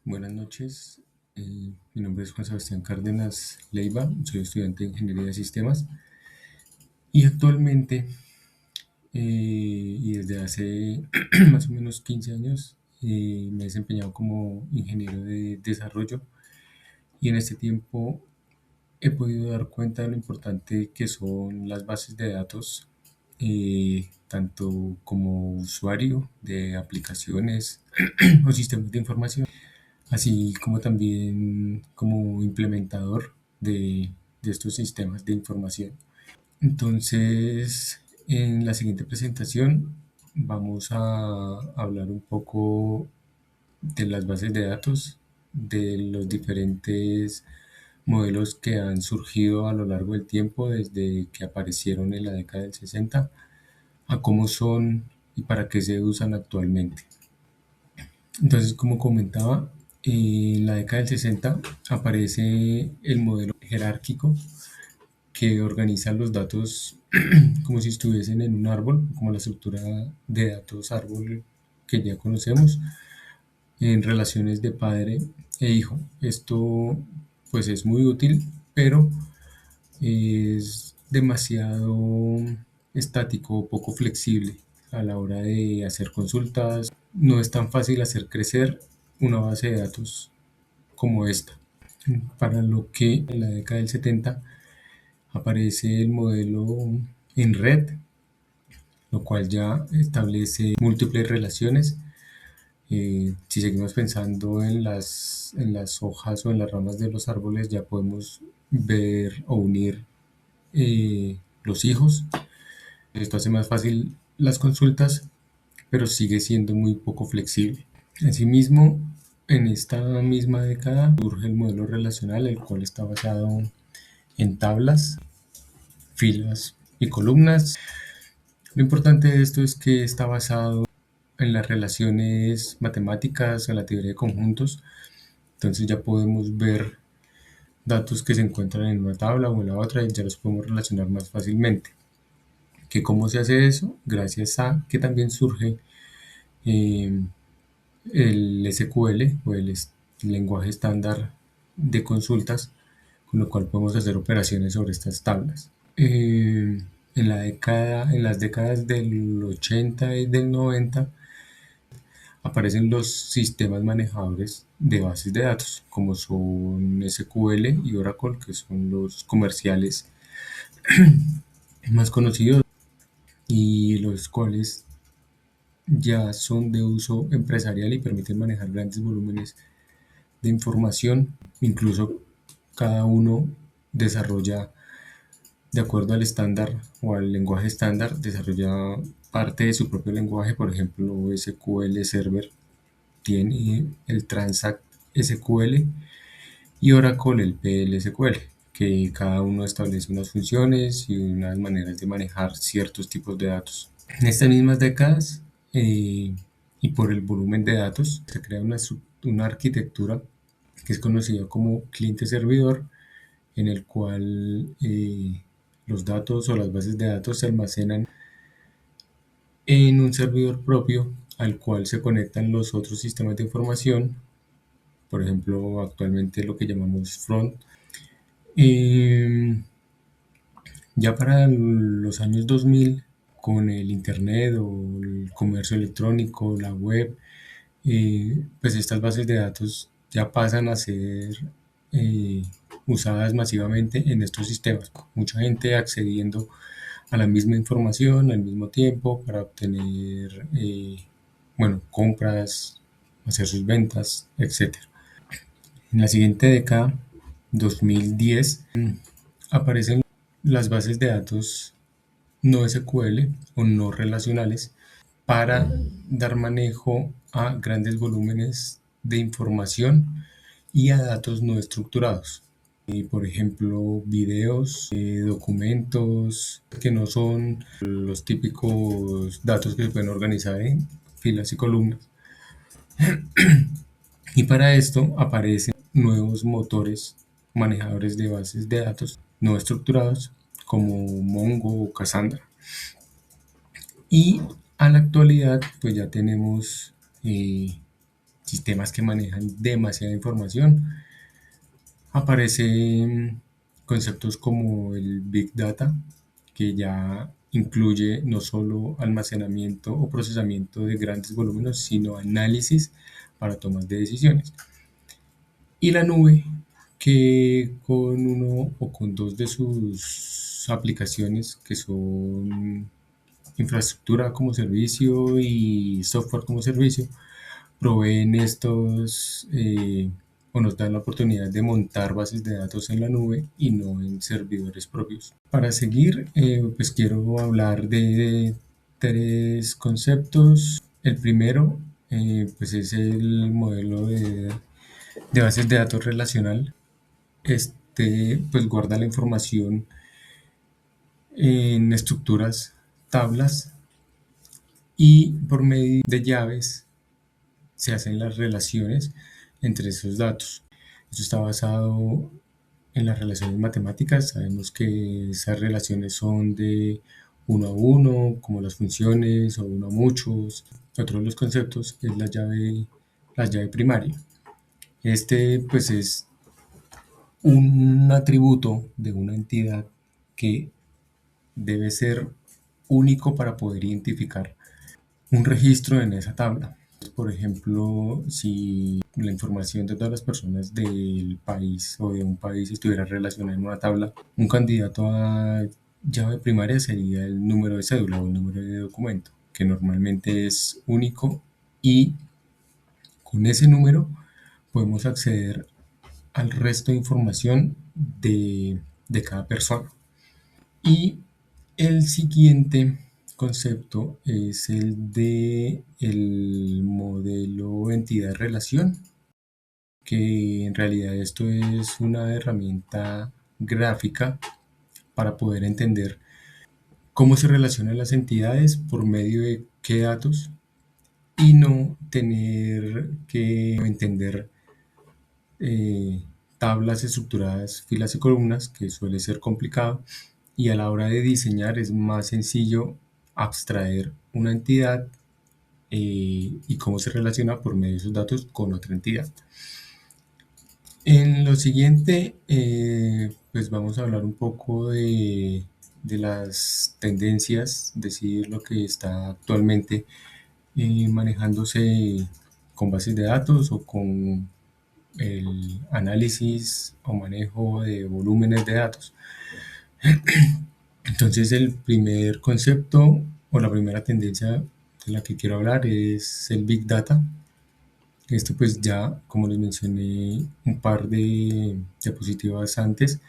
Buenas noches, mi nombre es Juan Sebastián Cárdenas Leiva, soy estudiante de Ingeniería de Sistemas y actualmente y desde hace más o menos 15 años me he desempeñado como ingeniero de desarrollo y en este tiempo he podido dar cuenta de lo importante que son las bases de datos, tanto como usuario de aplicaciones o sistemas de información, así como también como implementador de estos sistemas de información. Entonces, en la siguiente presentación vamos a hablar un poco de las bases de datos, de los diferentes modelos que han surgido a lo largo del tiempo desde que aparecieron en la década del 60, a cómo son y para qué se usan actualmente. Entonces, como comentaba, en la década del 60 aparece el modelo jerárquico que organiza los datos como si estuviesen en un árbol, como la estructura de datos árbol que ya conocemos, en relaciones de padre e hijo. Esto pues es muy útil, pero es demasiado estático, poco flexible a la hora de hacer consultas. No es tan fácil hacer crecer una base de datos como esta. Para lo que en la década del 70 aparece el modelo en red, lo cual ya establece múltiples relaciones. Si seguimos pensando en las hojas o en las ramas de los árboles, ya podemos ver o unir los hijos. Esto hace más fácil las consultas, pero sigue siendo muy poco flexible. Asimismo, en esta misma década surge el modelo relacional, el cual está basado en tablas, filas y columnas. Lo importante de esto es que está basado en las relaciones matemáticas, en la teoría de conjuntos. Entonces ya podemos ver datos que se encuentran en una tabla o en la otra y ya los podemos relacionar más fácilmente. ¿Que cómo se hace eso? Gracias a que también surge eh, el SQL o el lenguaje estándar de consultas, con lo cual podemos hacer operaciones sobre estas tablas. En las décadas del 80 y del 90 aparecen los sistemas manejadores de bases de datos, como son SQL y Oracle, que son los comerciales más conocidos y los cuales ya son de uso empresarial y permiten manejar grandes volúmenes de información. Incluso cada uno desarrolla, de acuerdo al estándar o al lenguaje estándar, desarrolla parte de su propio lenguaje. Por ejemplo, SQL Server tiene el Transact SQL y Oracle el PL/SQL, que cada uno establece unas funciones y unas maneras de manejar ciertos tipos de datos. En estas mismas décadas y por el volumen de datos se crea una arquitectura que es conocida como cliente-servidor, en el cual los datos o las bases de datos se almacenan en un servidor propio al cual se conectan los otros sistemas de información, por ejemplo, actualmente lo que llamamos front. Eh, ya para los años 2000, con el Internet o el comercio electrónico, la web, pues estas bases de datos ya pasan a ser eh, usadas masivamente en estos sistemas. Mucha gente accediendo a la misma información al mismo tiempo para obtener, bueno, compras, hacer sus ventas, etcétera. En la siguiente década, 2010, aparecen las bases de datos no SQL o no relacionales para dar manejo a grandes volúmenes de información y a datos no estructurados. Por ejemplo, videos, documentos que no son los típicos datos que se pueden organizar en filas y columnas. Y para esto aparecen nuevos motores manejadores de bases de datos no estructurados como Mongo o Cassandra. Y a la actualidad pues ya tenemos sistemas que manejan demasiada información, aparecen conceptos como el Big Data, que ya incluye no solo almacenamiento o procesamiento de grandes volúmenes, sino análisis para tomas de decisiones. Y la nube, que con uno o con dos de sus aplicaciones, que son infraestructura como servicio y software como servicio, proveen estos o nos dan la oportunidad de montar bases de datos en la nube y no en servidores propios. Para seguir, pues quiero hablar de tres conceptos. El primero, pues es el modelo de bases de datos relacional. Este, pues guarda la información en estructuras, tablas, y por medio de llaves se hacen las relaciones entre esos datos. Esto está basado en las relaciones matemáticas. Sabemos que esas relaciones son de uno a uno, como las funciones, o uno a muchos. Otro de los conceptos es la llave primaria. Este pues es un atributo de una entidad que debe ser único para poder identificar un registro en esa tabla. Por ejemplo, si la información de todas las personas del país o de un país estuviera relacionada en una tabla, un candidato a llave primaria sería el número de cédula o el número de documento, que normalmente es único, y con ese número podemos acceder al resto de información de cada persona. Y el siguiente concepto es el de el modelo entidad-relación, que en realidad esto es una herramienta gráfica para poder entender cómo se relacionan las entidades por medio de qué datos, y no tener que entender tablas estructuradas, filas y columnas, que suele ser complicado, y a la hora de diseñar es más sencillo abstraer una entidad y cómo se relaciona por medio de esos datos con otra entidad. En lo siguiente, pues vamos a hablar un poco de las tendencias, decir lo que está actualmente manejándose con bases de datos o con el análisis o manejo de volúmenes de datos. Entonces el primer concepto o la primera tendencia de la que quiero hablar es el Big Data. Esto pues ya, como les mencioné un par de diapositivas antes,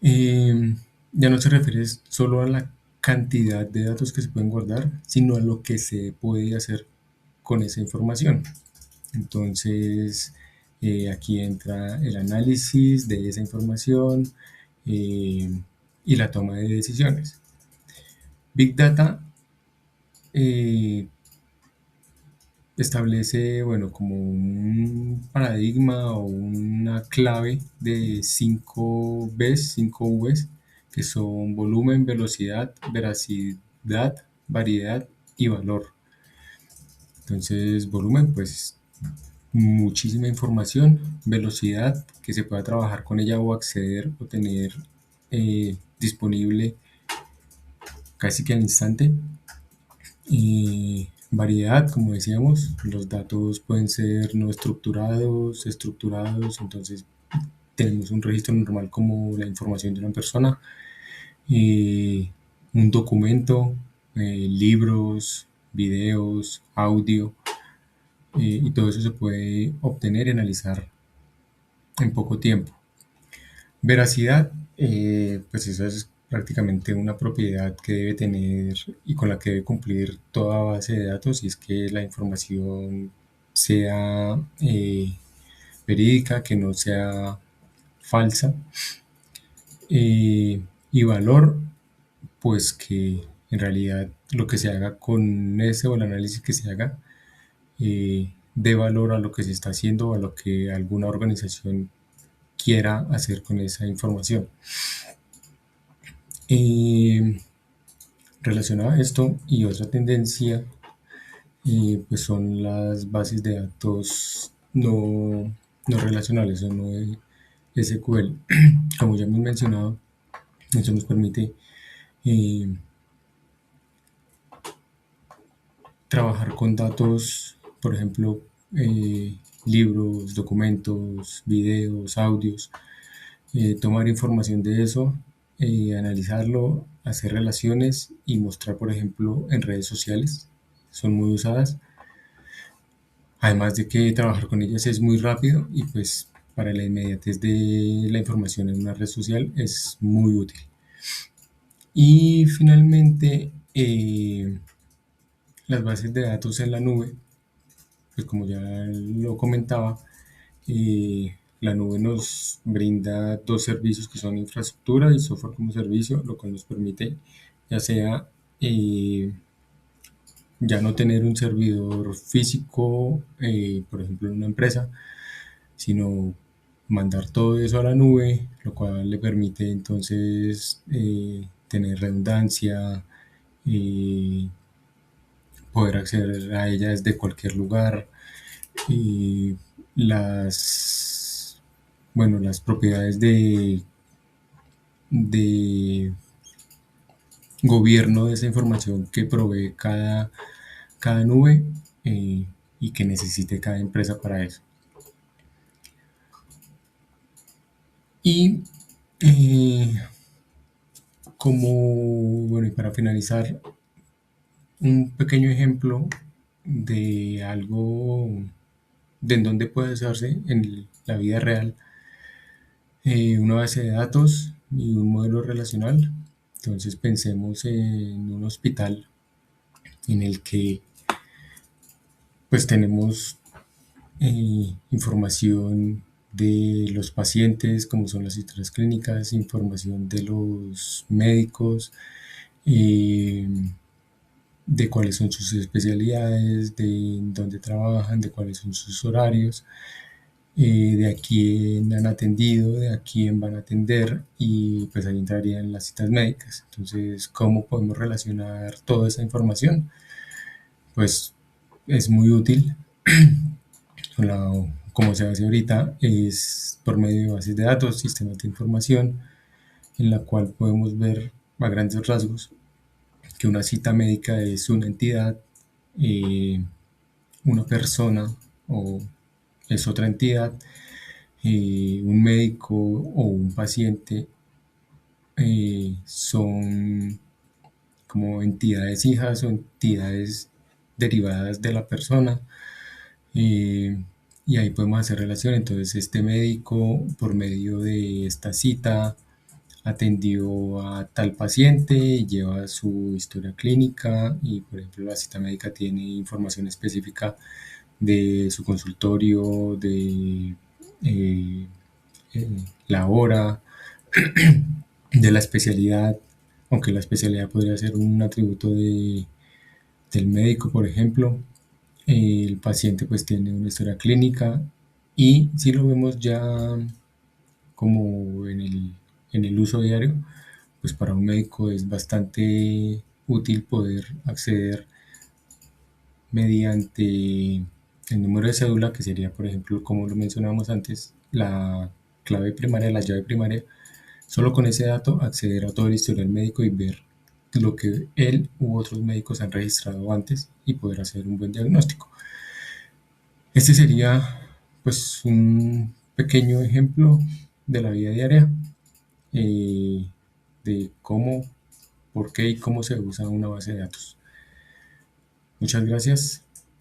ya no se refiere solo a la cantidad de datos que se pueden guardar, sino a lo que se puede hacer con esa información. Entonces, aquí entra el análisis de esa información y la toma de decisiones. Big Data establece, bueno, como un paradigma o una clave de 5 Bs, 5 Vs, que son volumen, velocidad, veracidad, variedad y valor. Entonces, volumen, pues muchísima información; velocidad, que se pueda trabajar con ella o acceder o tener disponible casi que al instante; y variedad, como decíamos, los datos pueden ser no estructurados, estructurados, entonces tenemos un registro normal como la información de una persona, un documento, libros, videos, audio, y todo eso se puede obtener y analizar en poco tiempo. Veracidad, pues esa es prácticamente una propiedad que debe tener y con la que debe cumplir toda base de datos, y es que la información sea verídica, que no sea falsa. Y valor, pues que en realidad lo que se haga con ese o el análisis que se haga dé valor a lo que se está haciendo o a lo que alguna organización quiera hacer con esa información. Relacionado a esto, y otra tendencia pues son las bases de datos no relacionales o no SQL. Como ya hemos mencionado, eso nos permite eh, trabajar con datos, por ejemplo, libros, documentos, videos, audios, tomar información de eso, analizarlo, hacer relaciones y mostrar, por ejemplo, en redes sociales. Son muy usadas. Además de que trabajar con ellas es muy rápido y pues para la inmediatez de la información en una red social es muy útil. Y finalmente, las bases de datos en la nube, pues como ya lo comentaba, la nube nos brinda dos servicios que son infraestructura y software como servicio, lo cual nos permite ya sea ya no tener un servidor físico, por ejemplo en una empresa, sino mandar todo eso a la nube, lo cual le permite entonces tener redundancia, eh, poder acceder a ella desde cualquier lugar. Y las, bueno, las propiedades de gobierno de esa información que provee cada nube, y que necesite cada empresa para eso. Y eh, bueno, y para finalizar, un pequeño ejemplo de algo de en dónde puede usarse en la vida real, una base de datos y un modelo relacional. Entonces pensemos en un hospital en el que pues tenemos información de los pacientes, como son las historias clínicas, información de los médicos, eh, de cuáles son sus especialidades, de dónde trabajan, de cuáles son sus horarios, de a quién han atendido, de a quién van a atender y pues ahí entrarían las citas médicas. Entonces, ¿cómo podemos relacionar toda esa información? Pues es muy útil. Como se hace ahorita, es por medio de bases de datos, sistemas de información, en la cual podemos ver a grandes rasgos que una cita médica es una entidad, eh, una persona o es otra entidad, un médico o un paciente son como entidades hijas o entidades derivadas de la persona, eh, y ahí podemos hacer relación. Entonces este médico por medio de esta cita atendió a tal paciente y lleva su historia clínica y por ejemplo la cita médica tiene información específica de su consultorio, de eh, la hora, de la especialidad, aunque la especialidad podría ser un atributo del médico, por ejemplo. El paciente pues tiene una historia clínica y si lo vemos ya como en el uso diario, pues para un médico es bastante útil poder acceder mediante el número de cédula, que sería, por ejemplo, como lo mencionábamos antes, la clave primaria, la llave primaria. Solo con ese dato acceder a todo el historial médico y ver lo que él u otros médicos han registrado antes y poder hacer un buen diagnóstico. Este sería pues un pequeño ejemplo de la vida diaria, eh, de cómo, por qué y cómo se usa una base de datos. Muchas gracias.